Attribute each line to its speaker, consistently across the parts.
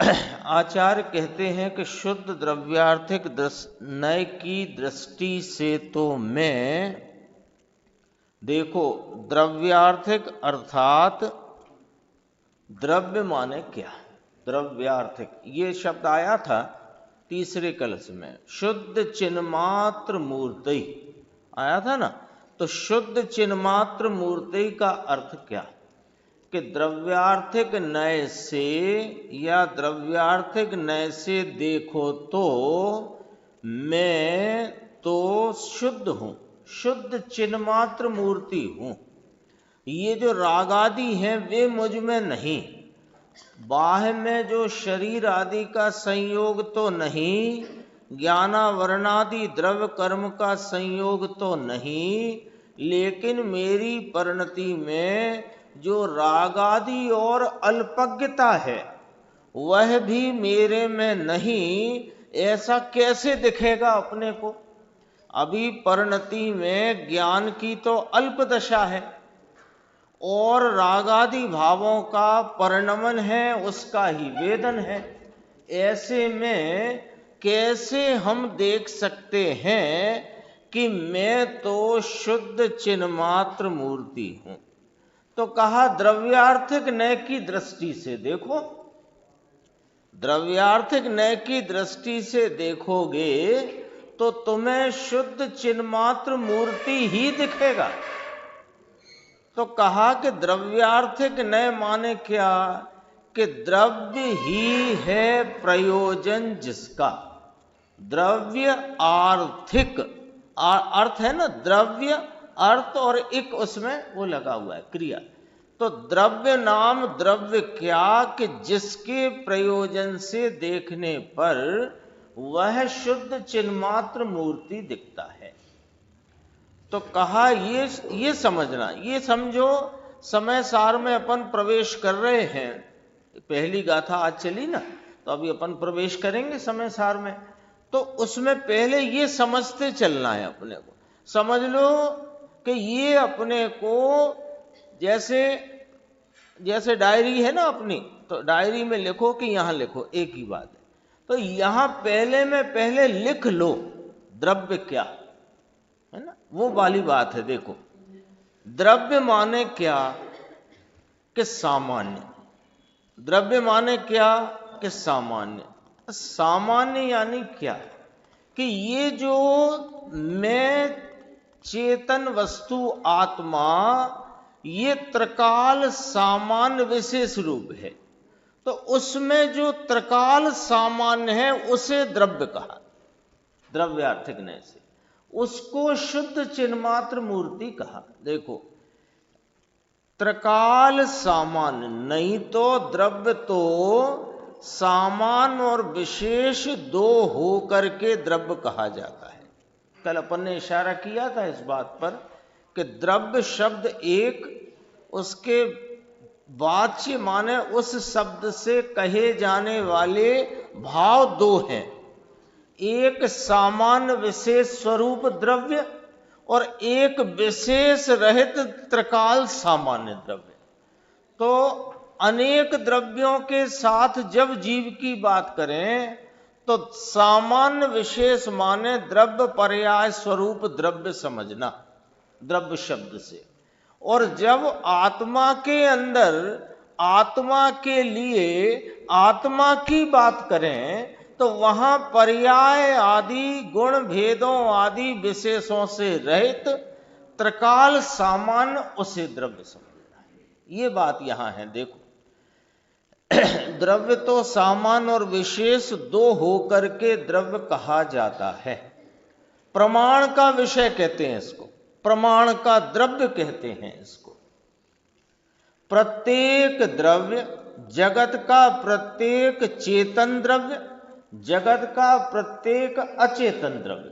Speaker 1: आचार्य कहते हैं कि शुद्ध द्रव्यार्थिक नय की दृष्टि से तो मैं, देखो द्रव्यार्थिक अर्थात द्रव्य माने क्या, द्रव्यार्थिक ये शब्द आया था तीसरे कलश में, शुद्ध चिन्मात्र मूर्ति आया था ना। तो शुद्ध चिन्मात्र मूर्ति का अर्थ क्या कि द्रव्यार्थिक नय से या द्रव्यार्थिक नय से देखो तो मैं तो शुद्ध हूं, शुद्ध चिन्मात्र मूर्ति हूं। ये जो राग आदि हैं वे मुझ में नहीं, बाह्य में जो शरीर आदि का संयोग तो नहीं, ज्ञानावरणादि द्रव्य कर्म का संयोग तो नहीं, लेकिन मेरी परिणति में जो राग आदि और अल्पज्ञता है वह भी मेरे में नहीं। ऐसा कैसे दिखेगा अपने को? अभी परिणति में ज्ञान की तो अल्प दशा है और रागादि भावों का परिणमन है, उसका ही वेदन है। ऐसे में कैसे हम देख सकते हैं कि मैं तो शुद्ध चिन्मात्र मूर्ति हूं? तो कहा द्रव्यार्थिक नय की दृष्टि से देखो, द्रव्यार्थिक नय की दृष्टि से देखोगे तो तुम्हें शुद्ध चिन्मात्र मूर्ति ही दिखेगा। तो कहा कि द्रव्यार्थिक नय माने क्या कि द्रव्य ही है प्रयोजन जिसका, द्रव्य आर्थिक अर्थ है ना, द्रव्य अर्थ और एक उसमें वो लगा हुआ है क्रिया। तो द्रव्य नाम द्रव्य क्या कि जिसके प्रयोजन से देखने पर वह शुद्ध चिन्मात्र मूर्ति दिखता है। तो कहा ये समझना, ये समझो समय सार में अपन प्रवेश कर रहे हैं। पहली गाथा आज चली ना, तो अभी अपन प्रवेश करेंगे समय सार में। तो उसमें पहले ये समझते चलना है अपने को। समझ लो कि ये अपने को जैसे डायरी है ना अपनी, तो डायरी में लिखो कि यहां लिखो, एक ही बात है। तो यहां पहले लिख लो द्रव्य क्या है ना, वो वाली बात है। देखो द्रव्य माने क्या कि सामान्य, द्रव्य माने क्या कि सामान्य। सामान्य यानी क्या कि ये जो मैं चेतन वस्तु आत्मा, ये त्रिकाल सामान्य विशेष रूप है। तो उसमें जो त्रिकाल सामान्य है उसे द्रव्य कहा, द्रव्यार्थिक नय से उसको शुद्ध चिन्मात्र मूर्ति कहा। देखो त्रिकाल सामान्य, नहीं तो द्रव्य तो सामान्य और विशेष दो हो करके द्रव्य कहा जाता है। कल अपन ने इशारा किया था इस बात पर कि द्रव्य शब्द एक, उसके वाच्य माने उस शब्द से कहे जाने वाले भाव दो हैं, एक सामान्य विशेष स्वरूप द्रव्य और एक विशेष रहित त्रिकाल सामान्य द्रव्य। तो अनेक द्रव्यों के साथ जब जीव की बात करें तो सामान्य विशेष माने द्रव्य पर्याय स्वरूप द्रव्य समझना द्रव्य शब्द से। और जब आत्मा के अंदर आत्मा के लिए आत्मा की बात करें तो वहां पर्याय आदि गुण भेदों आदि विशेषों से रहित त्रिकाल सामान्य उसे द्रव्य समझना है। ये बात यहां है। देखो द्रव्य तो सामान्य और विशेष दो होकर के द्रव्य कहा जाता है। प्रमाण का विषय कहते हैं इसको, प्रमाण का द्रव्य कहते हैं इसको। प्रत्येक द्रव्य, जगत का प्रत्येक चेतन द्रव्य, जगत का प्रत्येक अचेतन द्रव्य,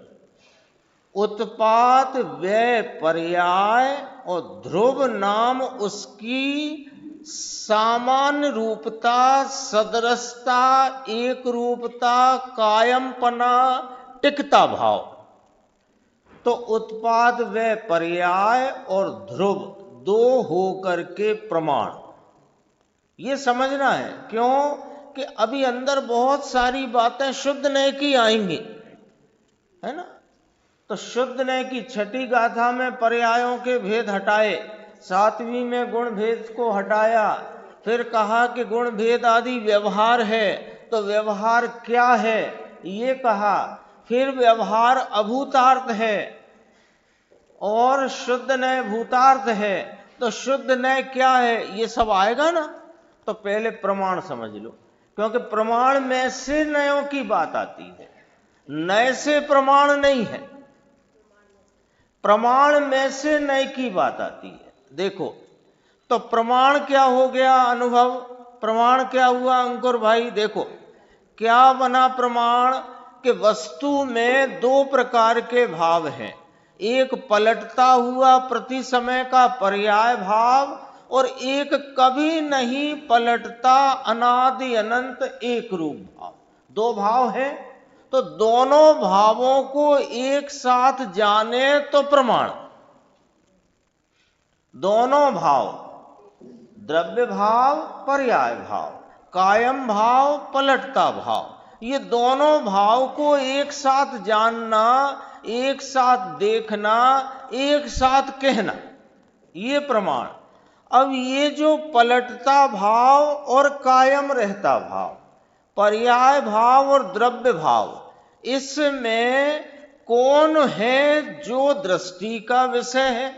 Speaker 1: उत्पात व्यय पर्याय और ध्रुव नाम उसकी सामान्य रूपता, सदरसता, एक रूपता, कायमपना, टिकता भाव। तो उत्पाद व पर्याय और ध्रुव दो होकर के प्रमाण, ये समझना है। क्यों कि अभी अंदर बहुत सारी बातें शुद्ध नय की आएंगी, है ना। तो शुद्ध नय की छठी गाथा में पर्यायों के भेद हटाए, सातवीं में गुण भेद को हटाया, फिर कहा कि गुण भेद आदि व्यवहार है, तो व्यवहार क्या है ये कहा, फिर व्यवहार अभूतार्थ है और शुद्ध नय भूतार्थ है, तो शुद्ध नय क्या है ये सब आएगा ना। तो पहले प्रमाण समझ लो, क्योंकि प्रमाण में से नयों की बात आती है, नय से प्रमाण नहीं है, प्रमाण में से नय की बात आती है। देखो तो प्रमाण क्या हो गया, अनुभव, प्रमाण क्या हुआ अंकुर भाई। देखो क्या बना प्रमाण कि वस्तु में दो प्रकार के भाव हैं, एक पलटता हुआ प्रति समय का पर्याय भाव और एक कभी नहीं पलटता अनादि अनंत एक रूप भाव। दो भाव है, तो दोनों भावों को एक साथ जाने तो प्रमाण। दोनों भाव, द्रव्य भाव पर्याय भाव, कायम भाव पलटता भाव, ये दोनों भाव को एक साथ जानना, एक साथ देखना, एक साथ कहना, ये प्रमाण। अब ये जो पलटता भाव और कायम रहता भाव, पर्याय भाव और द्रव्य भाव, इसमें कौन है जो दृष्टि का विषय है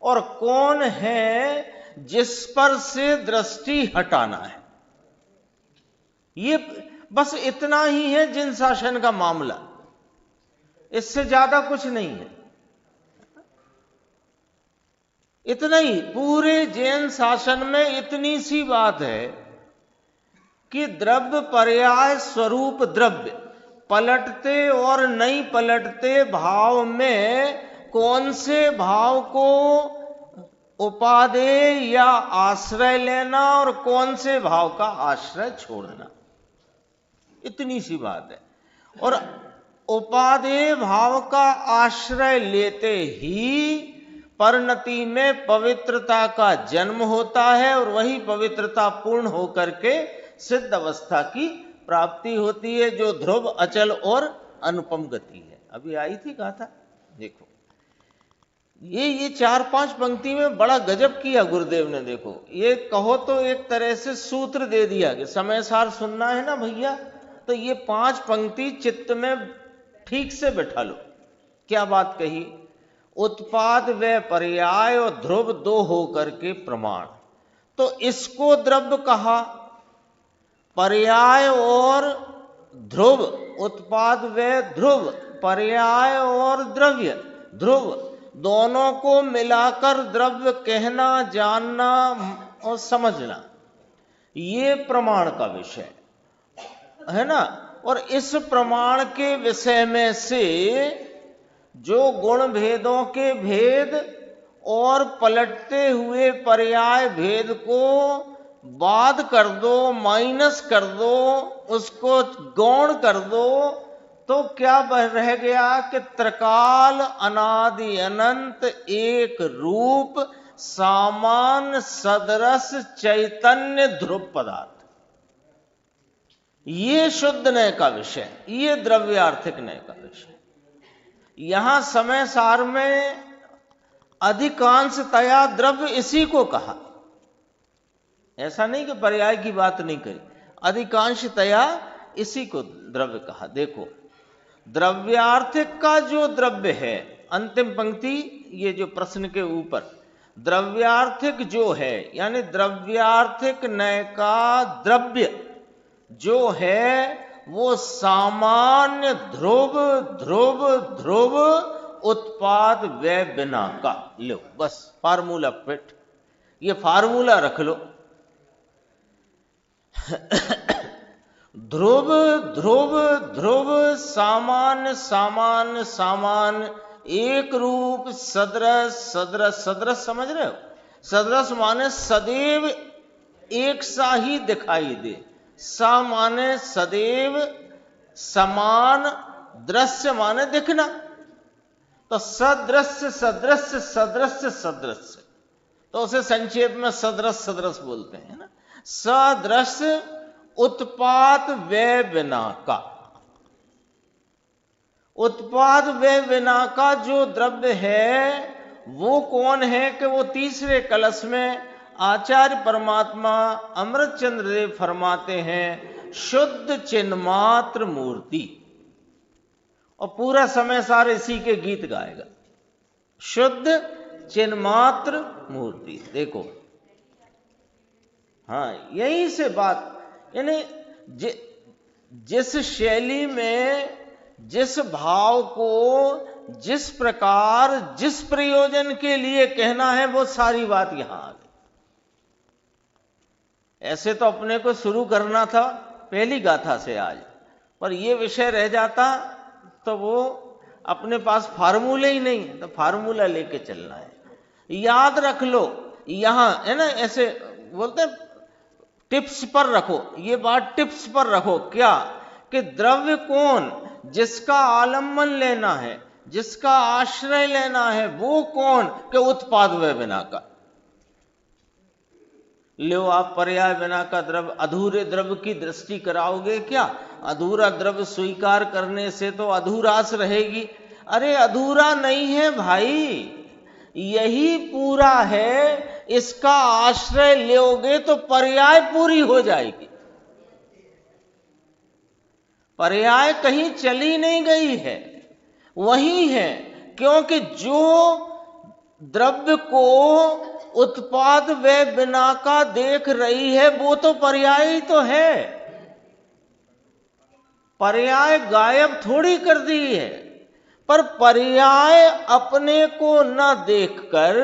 Speaker 1: और कौन है जिस पर से दृष्टि हटाना है। ये बस इतना ही है जिन शासन का मामला, इससे ज्यादा कुछ नहीं है। इतना ही पूरे जैन शासन में इतनी सी बात है कि द्रव्य पर्याय स्वरूप द्रव्य, पलटते और नहीं पलटते भाव में कौन से भाव को उपादेय या आश्रय लेना और कौन से भाव का आश्रय छोड़ना, इतनी सी बात है। और उपादेय भाव का आश्रय लेते ही परिणति में पवित्रता का जन्म होता है और वही पवित्रता पूर्ण होकर के सिद्ध अवस्था की प्राप्ति होती है, जो ध्रुव अचल और अनुपम गति है। अभी आई थी गाथा, देखो ये 4-5 पंक्ति में बड़ा गजब किया गुरुदेव ने। देखो ये कहो तो एक तरह से सूत्र दे दिया कि समय सार सुनना है ना भैया, तो ये 5 पंक्ति चित्त में ठीक से बैठा लो। क्या बात कही, उत्पाद व पर्याय और ध्रुव दो होकर के प्रमाण, तो इसको द्रव्य कहा, पर्याय और ध्रुव, उत्पाद व ध्रुव, पर्याय और द्रव्य ध्रुव, दोनों को मिलाकर द्रव्य कहना, जानना और समझना, ये प्रमाण का विषय है ना। और इस प्रमाण के विषय में से जो गुण भेदों के भेद और पलटते हुए पर्याय भेद को बाद कर दो, माइनस कर दो, उसको गौण कर दो, तो क्या रह गया कि त्रिकाल अनादि अनंत एक रूप सामान्य सदरस चैतन्य ध्रुव पदार्थ। ये शुद्ध नय का विषय, ये द्रव्यार्थिक नय का विषय। यहां समय सार में अधिकांशतया द्रव्य इसी को कहा, ऐसा नहीं कि पर्याय की बात नहीं करी, अधिकांशतया इसी को द्रव्य कहा। देखो द्रव्यार्थिक का जो द्रव्य है, अंतिम पंक्ति ये जो प्रश्न के ऊपर, द्रव्यार्थिक जो है यानी द्रव्यार्थिक नय का द्रव्य जो है वो सामान्य ध्रुव ध्रुव ध्रुव उत्पाद व बिना का। लो बस फार्मूला फिट, ये फार्मूला रख लो। ध्रुव ध्रुव ध्रुव सामान्य सामान्य सामान्य एक रूप सदरस सदरस सदरस, समझ रहे हो? सदरस माने सदैव एक सा ही दिखाई दे, सा माने सदैव, समान, दृश्य माने दिखना, तो सदृश्य सदृश्य सदृश्य सदृश्य, तो उसे संक्षेप में सदरस सदरस बोलते हैं ना। सदृश्य उत्पाद व्यय बिना का। उत्पाद व्यय बिना का जो द्रव्य है वो कौन है कि वो तीसरे कलश में आचार्य परमात्मा अमृत चंद्र देव फरमाते हैं शुद्ध चिन्मात्र मूर्ति। और पूरा समय सार इसी के गीत गाएगा, शुद्ध चिन्मात्र मूर्ति। देखो, हाँ, यही से बात, यानी जिस शैली में जिस भाव को जिस प्रकार जिस प्रयोजन के लिए कहना है वो सारी बात यहां आ गई। ऐसे तो अपने को शुरू करना था पहली गाथा से आज, पर ये विषय रह जाता तो वो अपने पास फार्मूले ही नहीं, तो फार्मूला लेके चलना है। याद रख लो, यहां है ना, ऐसे बोलते हैं टिप्स पर रखो, ये बात टिप्स पर रखो। क्या कि द्रव्य कौन, जिसका आलम्बन लेना है, जिसका आश्रय लेना है, वो कौन के उत्पाद व्यय बिना का। लो आप पर्याय बिना का द्रव्य, अधूरे द्रव्य की दृष्टि कराओगे क्या? अधूरा द्रव्य स्वीकार करने से तो अधूरास रहेगी। अरे अधूरा नहीं है भाई, यही पूरा है, इसका आश्रय लोगे तो पर्याय पूरी हो जाएगी। पर्याय कहीं चली नहीं गई है, वही है, क्योंकि जो द्रव्य को उत्पाद व्यय बिना का देख रही है वो तो पर्याय ही तो है। पर्याय गायब थोड़ी कर दी है, पर पर्याय अपने को न देखकर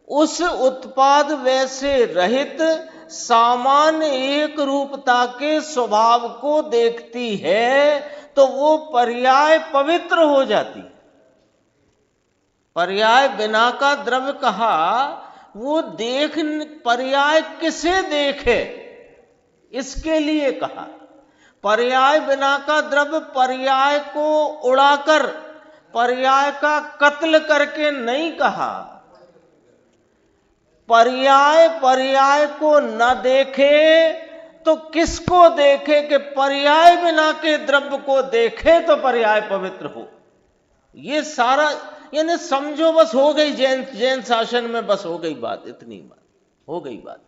Speaker 1: उस उत्पाद व्यय से रहित सामान्य एक रूपता के स्वभाव को देखती है, तो वो पर्याय पवित्र हो जाती। पर्याय बिना का द्रव्य कहा, वो देख, पर्याय किसे देखे इसके लिए कहा। पर्याय बिना का द्रव्य पर्याय को उड़ाकर, पर्याय का कत्ल करके नहीं कहा। पर्याय पर्याय को न देखे तो किसको देखे कि पर्याय बिना के द्रव्य को देखे तो पर्याय पवित्र हो। ये सारा, यानी समझो बस हो गई, जैन शासन में बस हो गई बात, इतनी बात हो गई, बात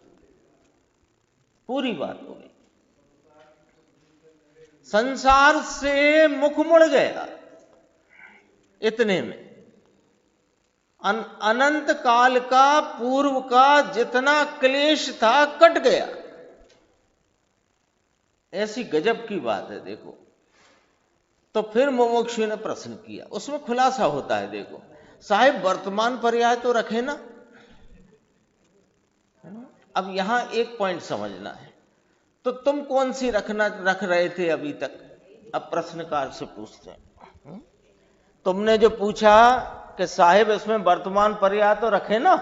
Speaker 1: पूरी बात हो गई। संसार से मुख मुड़ गया इतने में। अनंत काल का पूर्व का जितना क्लेश था कट गया। ऐसी गजब की बात है। देखो, तो फिर मुमुक्षु ने प्रश्न किया, उसमें खुलासा होता है। देखो साहिब, वर्तमान पर्याय तो रखे ना। अब यहां एक पॉइंट समझना है, तो तुम कौन सी रख रहे थे अभी तक? अब प्रश्नकार से पूछते हैं, तुमने जो पूछा कि साहिब इसमें वर्तमान पर्याय तो रखे ना,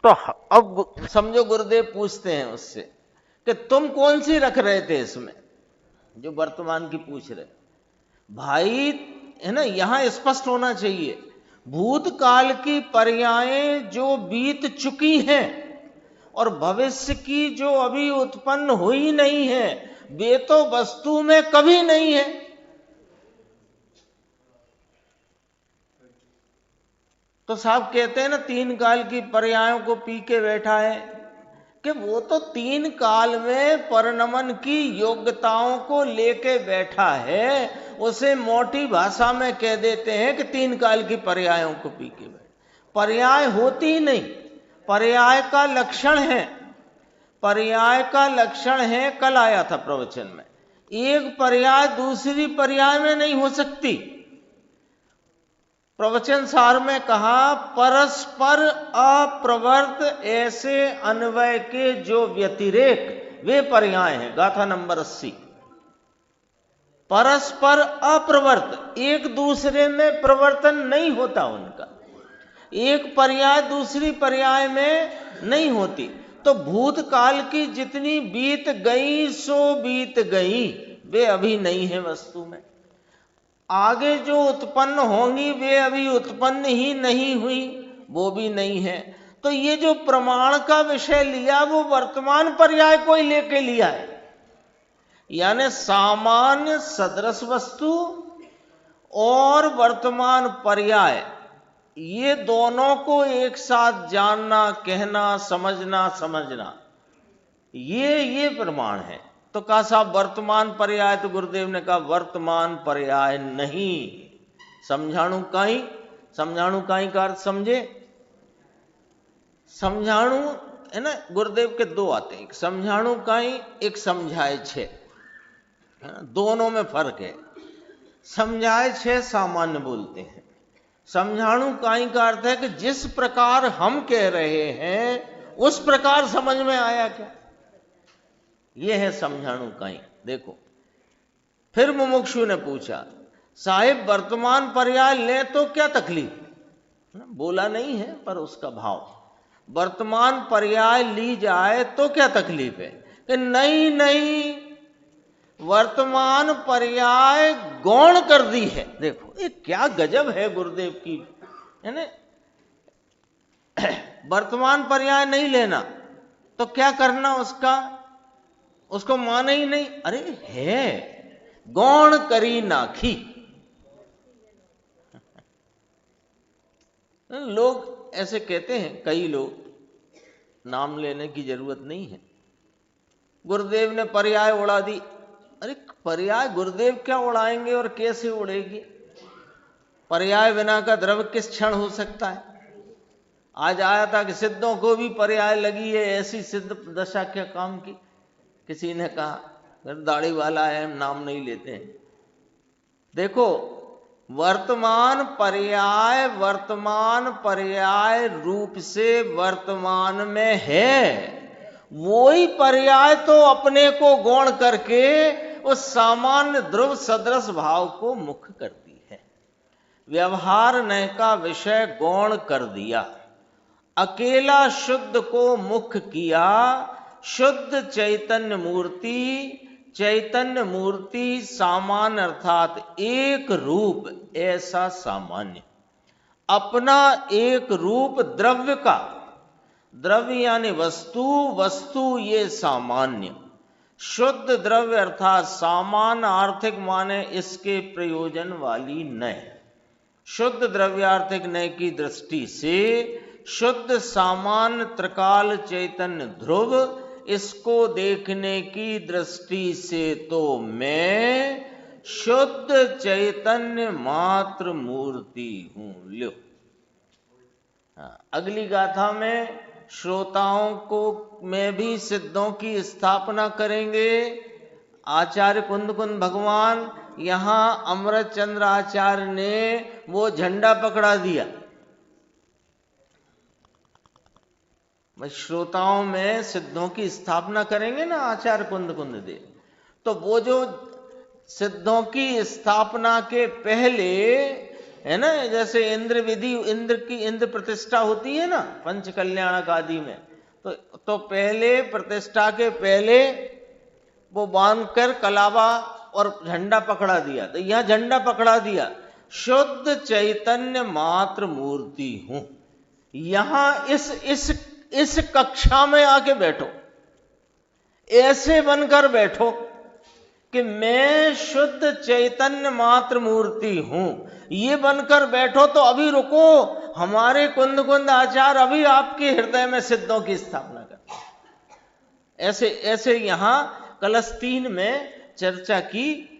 Speaker 1: तो अब समझो गुरुदेव पूछते हैं उससे कि तुम कौन सी रख रहे थे इसमें, जो वर्तमान की पूछ रहे भाई, है ना। यहां स्पष्ट होना चाहिए, भूतकाल की पर्यायें जो बीत चुकी हैं और भविष्य की जो अभी उत्पन्न हुई नहीं है, वे तो वस्तु में कभी नहीं है। तो साहब कहते हैं ना, तीन काल की पर्यायों को पी के बैठा है, कि वो तो तीन काल में परिणमन की योग्यताओं को लेके बैठा है, उसे मोटी भाषा में कह देते हैं कि तीन काल की पर्यायों को पी के बैठा। पर्याय होती ही नहीं, पर्याय का लक्षण है, पर्याय का लक्षण है। कल आया था प्रवचन में, एक पर्याय दूसरी पर्याय में नहीं हो सकती। प्रवचन सार में कहा, परस्पर अप्रवर्त ऐसे अन्वय के जो व्यतिरेक वे पर्याय हैं। गाथा नंबर 80। परस्पर अप्रवर्त, एक दूसरे में प्रवर्तन नहीं होता उनका, एक पर्याय दूसरी पर्याय में नहीं होती। तो भूतकाल की जितनी बीत गई सो बीत गई, वे अभी नहीं है वस्तु में। आगे जो उत्पन्न होंगी वे अभी उत्पन्न ही नहीं हुई, वो भी नहीं है। तो ये जो प्रमाण का विषय लिया वो वर्तमान पर्याय को ही लेके लिया है। यानी सामान्य सदृश वस्तु और वर्तमान पर्याय, ये दोनों को एक साथ जानना, कहना, समझना, ये प्रमाण है। तो कहा साहब वर्तमान पर्याय, तो गुरुदेव ने कहा वर्तमान पर्याय नहीं, समझाणु काई का अर्थ समझे? समझाणु है ना, गुरुदेव के दो आते हैं, एक समझाणु काई, एक समझाए छे, दोनों में फर्क है। समझाए छे सामान्य बोलते हैं, समझाणु काई का अर्थ है कि जिस प्रकार हम कह रहे हैं उस प्रकार समझ में आया क्या, यह है समझाणु काई। देखो फिर मुमुक्षु ने पूछा, साहिब वर्तमान पर्याय ले तो क्या तकलीफ? बोला नहीं है पर उसका भाव, वर्तमान पर्याय ली जाए तो क्या तकलीफ है? कि नहीं, वर्तमान पर्याय गौण कर दी है। देखो ये क्या गजब है गुरुदेव की, है ना। वर्तमान पर्याय नहीं लेना तो क्या करना उसका, उसको माने ही नहीं। अरे है गौण करी नाखी। लोग ऐसे कहते हैं, कई लोग, नाम लेने की जरूरत नहीं है। गुरुदेव ने पर्याय उड़ा दी। अरे पर्याय गुरुदेव क्या उड़ाएंगे और कैसे उड़ेगी? पर्याय बिना का द्रव्य किस क्षण हो सकता है? आज आया था कि सिद्धों को भी पर्याय लगी है, ऐसी सिद्ध दशा क्या काम की? किसी ने कहा, दाढ़ी वाला है, हम नाम नहीं लेते हैं। देखो वर्तमान पर्याय रूप से वर्तमान में है, वही पर्याय तो अपने को गौण करके उस सामान्य ध्रुव सदृश भाव को मुख्य करती है। व्यवहार नय का विषय गौण कर दिया, अकेला शुद्ध को मुख्य किया। शुद्ध चैतन्य मूर्ति सामान्य अर्थात एक रूप, ऐसा सामान्य अपना एक रूप द्रव्य का, द्रव्य यानी वस्तु ये सामान्य। शुद्ध द्रव्य अर्थात सामान्य आर्थिक माने इसके प्रयोजन वाली नय। शुद्ध द्रव्यार्थिक नय की दृष्टि से शुद्ध सामान्य त्रिकाल चैतन्य ध्रुव, इसको देखने की दृष्टि से तो मैं शुद्ध चैतन्य मात्र मूर्ति हूं। लो अगली गाथा में श्रोताओं को में भी सिद्धों की स्थापना करेंगे आचार्य कुंद भगवान। यहां अमृत चंद्र आचार्य ने वो झंडा पकड़ा दिया। श्रोताओं में सिद्धों की स्थापना करेंगे ना आचार्य कुंद देव, तो वो जो सिद्धों की स्थापना के पहले है ना, जैसे इंद्र विधि, इंद्र प्रतिष्ठा होती है ना पंच कल्याणक आदि में, तो पहले प्रतिष्ठा के पहले वो बांधकर कलावा और झंडा पकड़ा दिया। तो यहां झंडा पकड़ा दिया, शुद्ध चैतन्य मात्र मूर्ति हूं। यहां इस कक्षा में आके बैठो, ऐसे बनकर बैठो कि मैं शुद्ध चैतन्य मात्र मूर्ति हूं, ये बनकर बैठो। तो अभी रुको, हमारे कुंद आचार्य अभी आपके हृदय में सिद्धों की स्थापना करते। ऐसे यहां कलश 3 में चर्चा की।